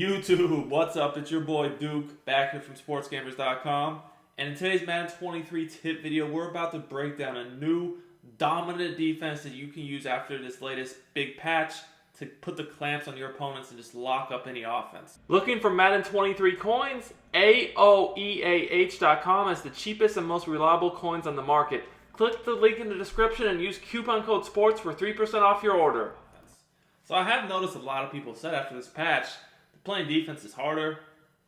YouTube, what's up? It's your boy Duke, back here from Sportsgamerz.com. And in today's Madden 23 tip video, we're about to break down a new dominant defense that you can use after this latest big patch to put the clamps on your opponents and just lock up any offense. Looking for Madden 23 coins? AOEAH.com is the cheapest and most reliable coins on the market. Click the link in the description and use coupon code SPORTS for 3% off your order. So I have noticed a lot of people said after this patch, playing defense is harder.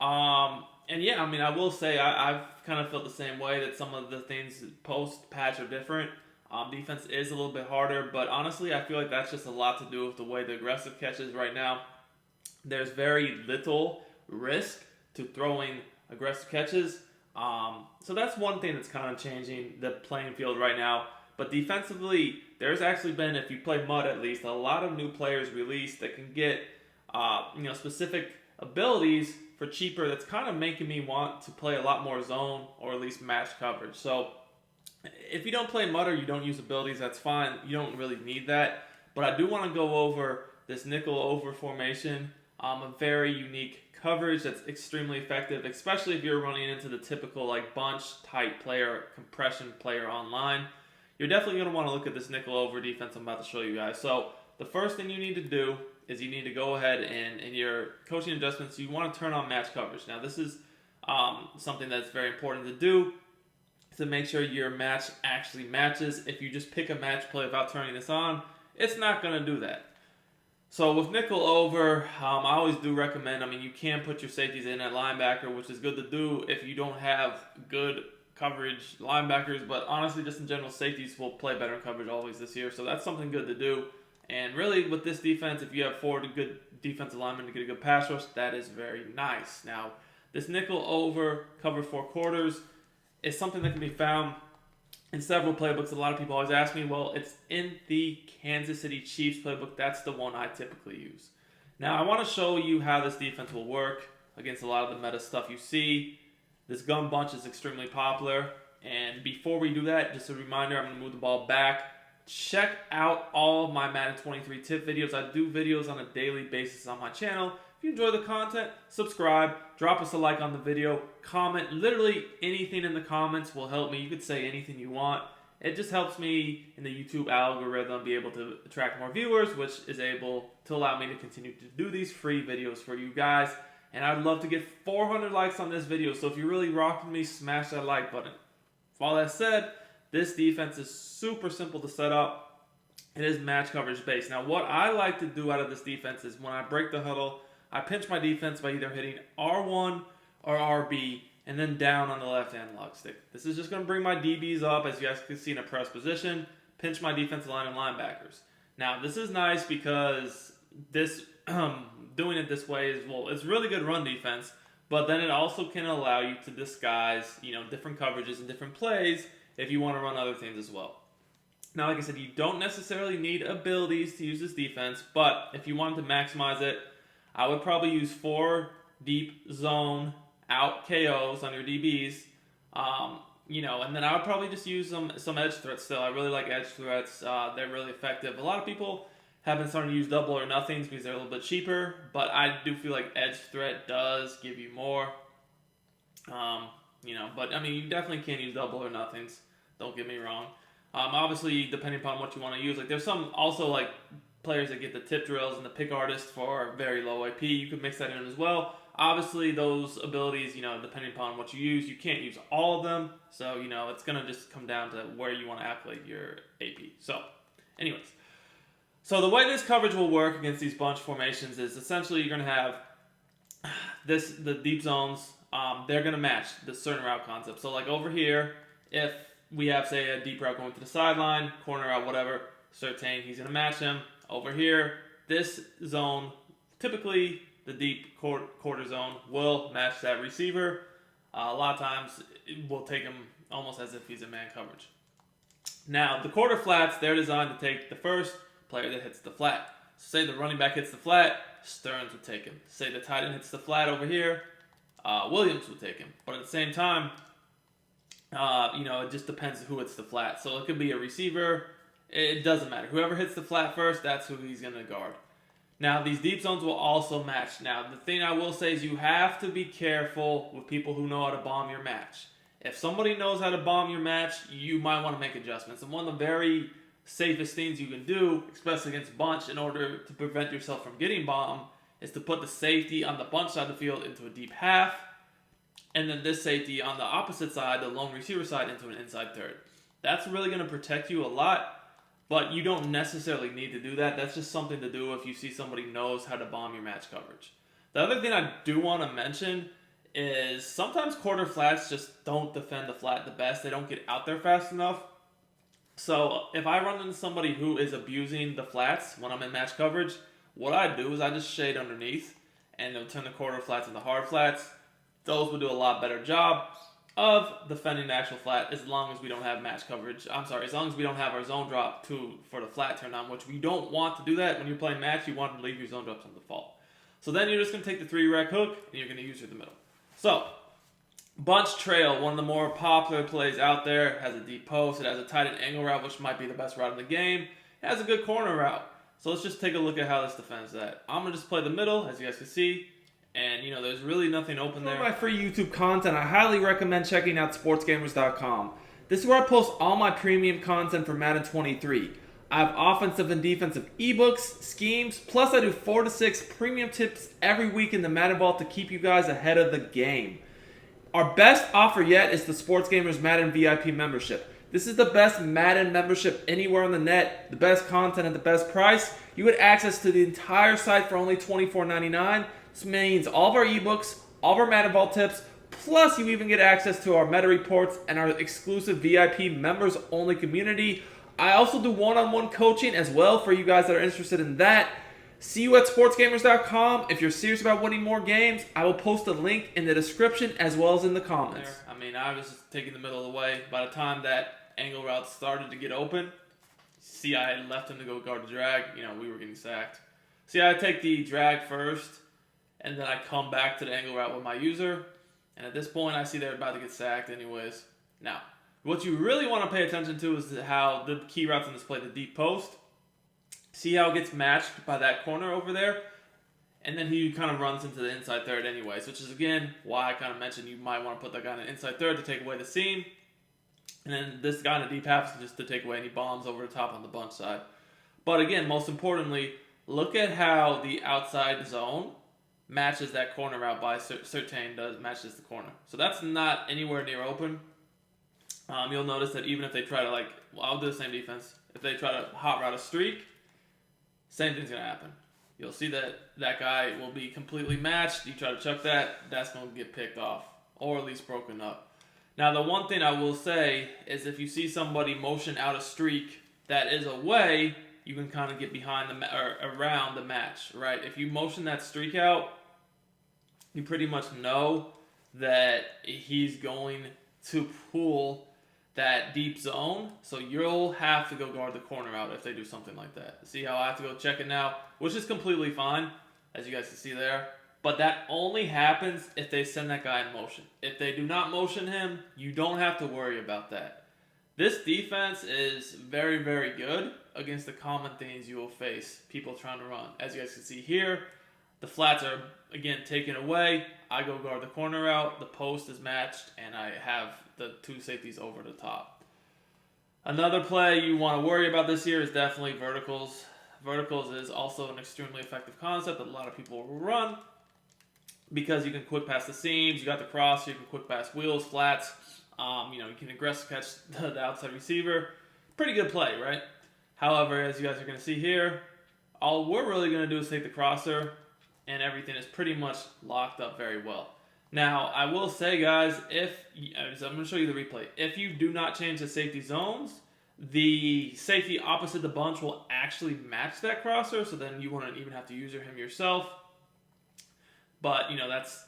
And yeah, I mean, I will say I've kind of felt the same way that some of the things post-patch are different. Defense is a little bit harder, but honestly, I feel like that's just a lot to do with the way the aggressive catch is right now. There's very little risk to throwing aggressive catches. So that's one thing that's kind of changing the playing field right now. But defensively, there's actually been, if you play MUD at least, a lot of new players released that can get specific abilities for cheaper. That's kind of making me want to play a lot more zone or at least match coverage. So if you don't play MUD or you don't use abilities, that's fine. You don't really need that. But I do want to go over this nickel over formation, a very unique coverage that's extremely effective, especially if you're running into the typical like bunch type player, compression player online. You're definitely going to want to look at this nickel over defense I'm about to show you guys. So the first thing you need to do is you need to go ahead and in your coaching adjustments, you want to turn on match coverage. Now this is something that's very important to do to make sure your match actually matches. If you just pick a match play without turning this on, it's not going to do that. So with nickel over, I always do recommend, you can put your safeties in at linebacker, which is good to do if you don't have good coverage linebackers, but honestly, just in general, safeties will play better in coverage always this year, so that's something good to do. And really, with this defense, if you have 4 good defensive linemen to get a good pass rush, that is very nice. Now, this nickel over cover 4 quarters is something that can be found in several playbooks. A lot of people always ask me, well, it's in the Kansas City Chiefs playbook. That's the one I typically use. Now, I want to show you how this defense will work against a lot of the meta stuff you see. This gun bunch is extremely popular. And before we do that, just a reminder, I'm going to move the ball back. Check out all of my Madden 23 tip videos. I do videos on a daily basis on my channel. If you enjoy the content, subscribe, drop us a like on the video, comment. Literally anything in the comments will help me. You could say anything you want. It just helps me in the YouTube algorithm be able to attract more viewers, which is able to allow me to continue to do these free videos for you guys. And I'd love to get 400 likes on this video, so if you're really rocking me, smash that like button. With all that said, this defense is super simple to set up. It is match coverage based. Now, what I like to do out of this defense is when I break the huddle, I pinch my defense by either hitting R1 or RB and then down on the left-hand log stick. This is just going to bring my DBs up, as you guys can see, in a press position, pinch my defensive line and linebackers. Now, this is nice because this doing it this way is, well, it's really good run defense, but then it also can allow you to disguise, different coverages and different plays if you want to run other things as well. Now, like I said, you don't necessarily need abilities to use this defense, but if you wanted to maximize it, I would probably use 4 deep zone out KOs on your DBs, and then I would probably just use some edge threats still. I really like edge threats. They're really effective. A lot of people have been starting to use double or nothings because they're a little bit cheaper, but I do feel like edge threat does give you more. But you definitely can use double or nothings. Don't get me wrong. Obviously, depending upon what you want to use, like there's some also like players that get the tip drills and the pick artist for very low AP. You could mix that in as well. Obviously, those abilities, depending upon what you use, you can't use all of them. So, it's going to just come down to where you want to activate your AP. So, anyways. So the way this coverage will work against these bunch formations is essentially you're going to have the deep zones. They're going to match the certain route concept. So like over here, if we have, say, a deep route going to the sideline, corner route, whatever, Certain, he's going to match him. Over here, this zone, typically the deep quarter zone, will match that receiver. A lot of times, it will take him almost as if he's in man coverage. Now, the quarter flats, they're designed to take the first player that hits the flat. So say the running back hits the flat, Stearns would take him. Say the tight end hits the flat over here, Williams would take him. But at the same time, it just depends who hits the flat. So it could be a receiver. It doesn't matter. Whoever hits the flat first, that's who he's going to guard. Now, these deep zones will also match. Now, the thing I will say is you have to be careful with people who know how to bomb your match. If somebody knows how to bomb your match, you might want to make adjustments. And one of the very safest things you can do, especially against bunch, in order to prevent yourself from getting bombed, is to put the safety on the bunch side of the field into a deep half, and then this safety on the opposite side, the lone receiver side, into an inside third. That's really going to protect you a lot, but you don't necessarily need to do that. That's just something to do if you see somebody knows how to bomb your match coverage. The other thing I do want to mention is sometimes quarter flats just don't defend the flat the best. They don't get out there fast enough. So if I run into somebody who is abusing the flats when I'm in match coverage, what I do is I just shade underneath, and they'll turn the quarter flats into hard flats. Those will do a lot better job of defending the actual flat as long as we don't have match coverage. As long as we don't have our zone drop for the flat turn on, which we don't want to do that. When you're playing match, you want to leave your zone drops on default. So then you're just going to take the 3-rack hook, and you're going to use it in the middle. So, bunch trail, one of the more popular plays out there, has a deep post. It has a tight end angle route, which might be the best route in the game. It has a good corner route. So let's just take a look at how this defends that. I'm going to just play the middle, as you guys can see. And, there's really nothing open there. For my free YouTube content, I highly recommend checking out Sportsgamerz.com. This is where I post all my premium content for Madden 23. I have offensive and defensive eBooks, schemes, plus I do 4 to 6 premium tips every week in the Madden Vault to keep you guys ahead of the game. Our best offer yet is the Sportsgamerz Madden VIP membership. This is the best Madden membership anywhere on the net, the best content at the best price. You get access to the entire site for only $24.99. This means all of our eBooks, all of our Madden Vault tips, plus you even get access to our meta reports and our exclusive VIP members-only community. I also do one-on-one coaching as well for you guys that are interested in that. See you at Sportsgamerz.com. If you're serious about winning more games, I will post a link in the description as well as in the comments. I was just taking the middle of the way. By the time that angle route started to get open, see, I had left him to go guard the drag. We were getting sacked. See, I take the drag first, and then I come back to the angle route with my user. And at this point, I see they're about to get sacked anyways. Now, what you really want to pay attention to is how the key routes in this play, the deep post. See how it gets matched by that corner over there? And then he kind of runs into the inside third anyways, which is, again, why I kind of mentioned you might want to put that guy in the inside third to take away the seam. And then this guy in the deep half is just to take away any bombs over the top on the bunch side. But again, most importantly, look at how the outside zone matches that corner route by Certain matches the corner. So that's not anywhere near open. You'll notice that even if they try to, I'll do the same defense. If they try to hot route a streak, same thing's going to happen. You'll see that that guy will be completely matched. You try to chuck that, that's going to get picked off, or at least broken up. Now, the one thing I will say is if you see somebody motion out a streak that is away, you can kind of get behind or around the match, right? If you motion that streak out, you pretty much know that he's going to pull that deep zone, so you'll have to go guard the corner out if they do something like that. See how I have to go check it now, which is completely fine, as you guys can see there. But that only happens if they send that guy in motion. If they do not motion him, you don't have to worry about that. This defense is very, very good against the common things you will face, people trying to run. As you guys can see here, the flats are, again, taken away. I go guard the corner out, the post is matched, and I have the 2 safeties over the top. Another play you want to worry about this year is definitely verticals. Verticals is also an extremely effective concept that a lot of people will run because you can quick pass the seams, you got the cross, you can quick pass wheels, flats, you can aggressive catch the outside receiver. Pretty good play, right? However, as you guys are going to see here, all we're really going to do is take the crosser, and everything is pretty much locked up very well. Now, I will say, guys, so I'm going to show you the replay. If you do not change the safety zones, the safety opposite the bunch will actually match that crosser, so then you won't even have to user him yourself. But, that's,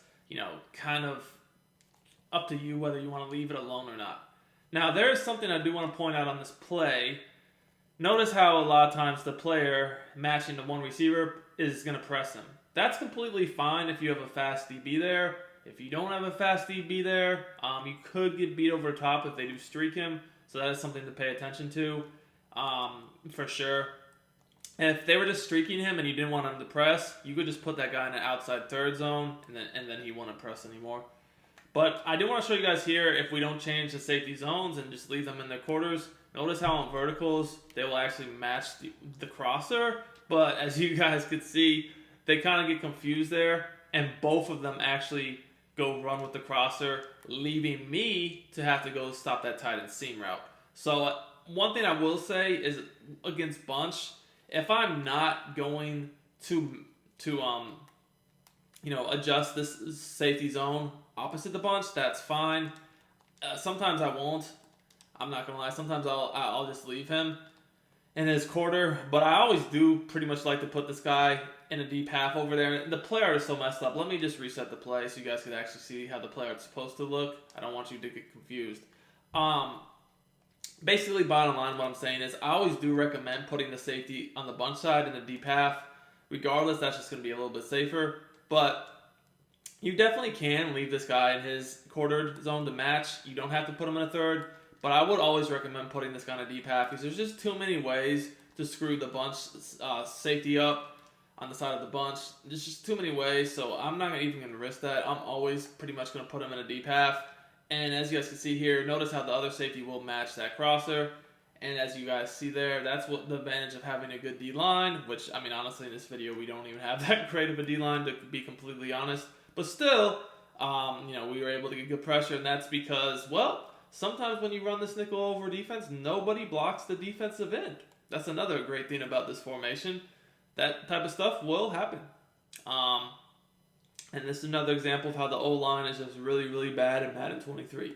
kind of up to you whether you want to leave it alone or not. Now, there is something I do want to point out on this play. Notice how a lot of times the player matching the one receiver is going to press him. That's completely fine if you have a fast DB there. If you don't have a fast DB there, you could get beat over the top if they do streak him. So that is something to pay attention to, for sure. And if they were just streaking him and you didn't want him to press, you could just put that guy in an outside third zone, and then he wouldn't press anymore. But I do want to show you guys here, if we don't change the safety zones and just leave them in their quarters, notice how on verticals, they will actually match the crosser. But as you guys could see, they kind of get confused there, and both of them actually go run with the crosser, leaving me to have to go stop that tight end seam route. So one thing I will say is against bunch, if I'm not going to adjust this safety zone opposite the bunch, that's fine. Sometimes I won't. I'm not gonna lie. Sometimes I'll just leave him in his quarter, but I always do pretty much like to put this guy in a deep half over there. And the player is so messed up. Let me just reset the play so you guys can actually see how the player is supposed to look. I don't want you to get confused. Basically, bottom line, what I'm saying is I always do recommend putting the safety on the bunch side in the deep half. Regardless, that's just going to be a little bit safer. But you definitely can leave this guy in his quartered zone to match. You don't have to put him in a third. But I would always recommend putting this guy in a deep half because there's just too many ways to screw the bunch safety up on the side of the bunch. There's just too many ways, so I'm not even going to risk that. I'm always pretty much going to put him in a deep half. And as you guys can see here, notice how the other safety will match that crosser. And as you guys see there, that's what the advantage of having a good D-line, which, I mean, honestly, in this video, we don't even have that great of a D-line, to be completely honest. But still, we were able to get good pressure, and that's because, well, sometimes when you run this nickel over defense, nobody blocks the defensive end. That's another great thing about this formation. That type of stuff will happen. And this is another example of how the O-line is just really, really bad in Madden 23.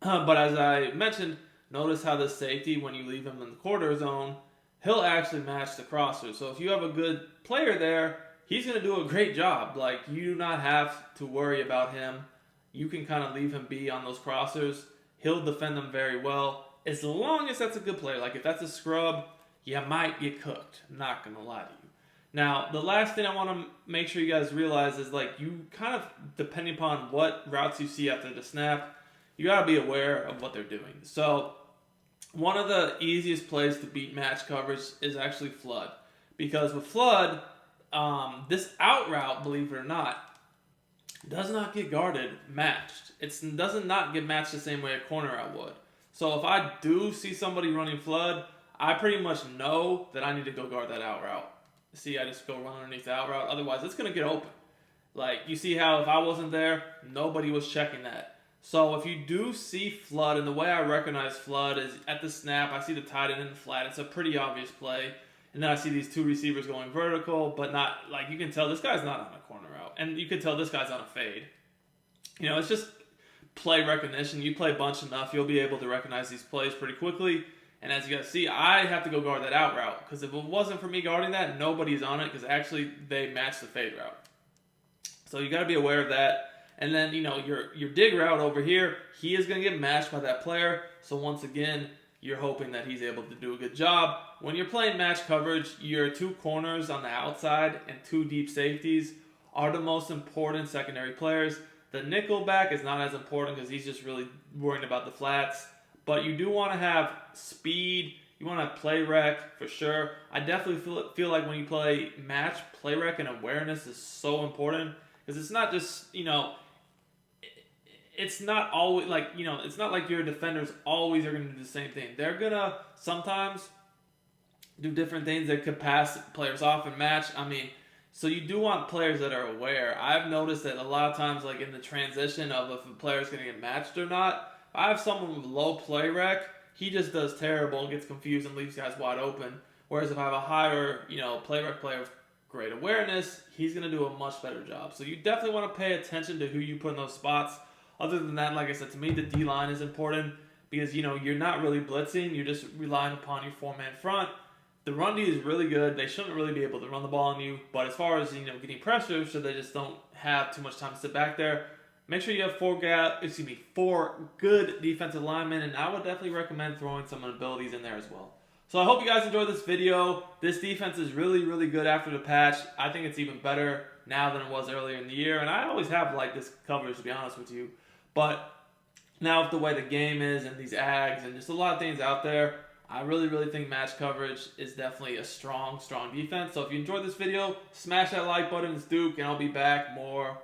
But as I mentioned, notice how the safety, when you leave him in the quarter zone, he'll actually match the crosser. So if you have a good player there, he's going to do a great job. Like, you do not have to worry about him. You can kind of leave him be on those crossers. He'll defend them very well, as long as that's a good player. Like, if that's a scrub, you might get cooked. I'm not going to lie to you. Now, the last thing I want to make sure you guys realize is, like, you kind of, depending upon what routes you see after the snap, you got to be aware of what they're doing. So, one of the easiest plays to beat match coverage is actually flood. Because with flood, this out route, believe it or not, does not get guarded matched. It does not get matched the same way a corner route would. So if I do see somebody running flood, I pretty much know that I need to go guard that out route. See, I just go run underneath the out route. Otherwise, it's going to get open. Like, you see how if I wasn't there, nobody was checking that. So if you do see flood, and the way I recognize flood is at the snap, I see the tight end in the flat. It's a pretty obvious play. And then I see these two receivers going vertical, but not, like, you can tell this guy's not on a corner route. And you can tell this guy's on a fade. It's just play recognition. You play bunch enough, you'll be able to recognize these plays pretty quickly. And as you guys see, I have to go guard that out route. Because if it wasn't for me guarding that, nobody's on it. Because actually, they match the fade route. So you got to be aware of that. And then, your dig route over here, he is going to get matched by that player. So once again, you're hoping that he's able to do a good job. When you're playing match coverage, your two corners on the outside and two deep safeties are the most important secondary players. The nickel back is not as important because he's just really worrying about the flats. But you do want to have speed. You want to play rec for sure. I definitely feel like when you play match, play rec and awareness is so important. Because it's not just, it's not always like, it's not like your defenders always are going to do the same thing. They're going to sometimes do different things that could pass players off and match. So you do want players that are aware. I've noticed that a lot of times, like in the transition of if a player's going to get matched or not, if I have someone with low play rec, he just does terrible and gets confused and leaves guys wide open. Whereas if I have a higher, play rec player with great awareness, he's going to do a much better job. So you definitely want to pay attention to who you put in those spots. Other than that, like I said, to me, the D-line is important because, you're not really blitzing. You're just relying upon your four-man front. The run D is really good. They shouldn't really be able to run the ball on you. But as far as, getting pressure so they just don't have too much time to sit back there, make sure you have four good defensive linemen. And I would definitely recommend throwing some abilities in there as well. So I hope you guys enjoyed this video. This defense is really, really good after the patch. I think it's even better now than it was earlier in the year. And I always have liked this coverage, to be honest with you. But now with the way the game is and these ags and just a lot of things out there, I really think match coverage is definitely a strong defense. So if you enjoyed this video, smash that like button. It's Duke, and I'll be back more